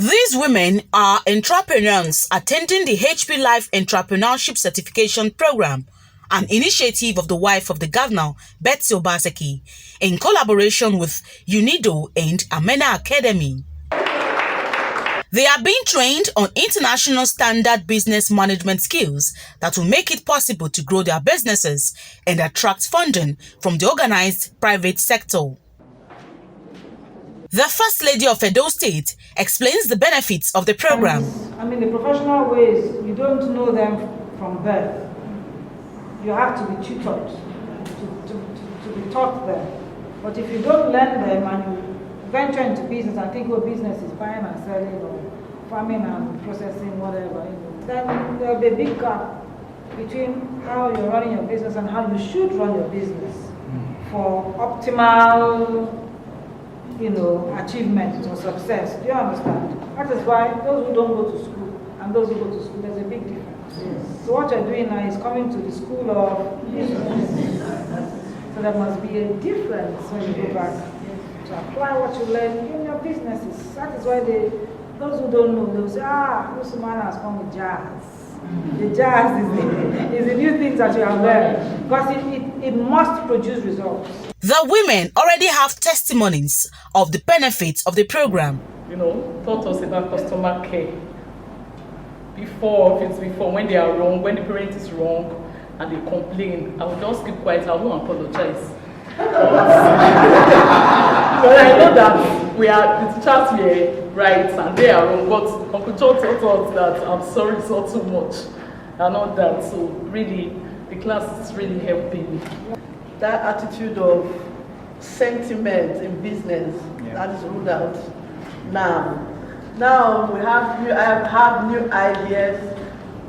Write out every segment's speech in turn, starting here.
These women are entrepreneurs attending the HP Life Entrepreneurship Certification Program, an initiative of the wife of the governor, Betsy Obaseki, in collaboration with UNIDO and Amena Academy. They are being trained on international standard business management skills that will make it possible to grow their businesses and attract funding from the organized private sector. The First Lady of Edo State explains the benefits of the program. The professional ways, you don't know them from birth. You have to be tutored, to be taught them. But if you don't learn them and you venture into business and think, business is buying and selling or farming and processing, whatever, then there will be a big gap between how you're running your business and how you should run your business for optimal achievement or success. Do you understand? That is why those who don't go to school and those who go to school, there's a big difference. Yes. So what you're doing now is coming to the school of business. So there must be a difference when you go back to apply what you learn in your businesses. That is why those who don't know, they'll say, this man has come with jazz. The jazz is the new things that you have learned. Because it must produce results. The women already have testimonies of the benefits of the program. Taught us about customer care. Before when they are wrong, when the parent is wrong and they complain, I will just keep quiet, I won't apologize. But I know that the teachers were right and they are wrong, but Uncle John taught us that I'm sorry, it's not too much and all that. So really, the class is really helping. That attitude of sentiment in business, that is ruled out. Now I have new ideas,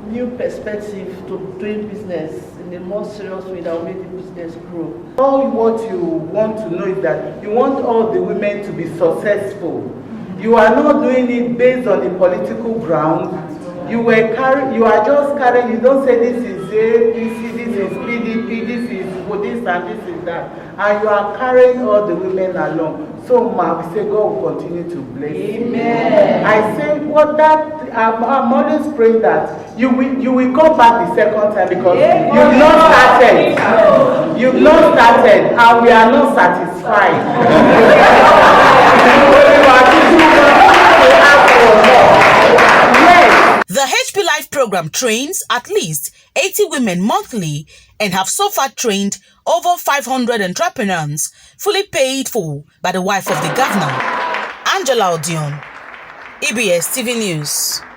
new perspective to doing business in a more serious way that will make the business grow. All what you want to know is that you want all the women to be successful. You are not doing it based on the political ground. You are just carrying, you don't say this is APC, this is PDP, this is this and this is that. And you are carrying all the women along. So we say God will continue to bless you. Amen. I say I'm always praying that you will come back the second time because you've not started. You've not started and we are not satisfied. The HP Life program trains at least 80 women monthly and have so far trained over 500 entrepreneurs, fully paid for by the wife of the governor. Angela Odion, EBS TV News.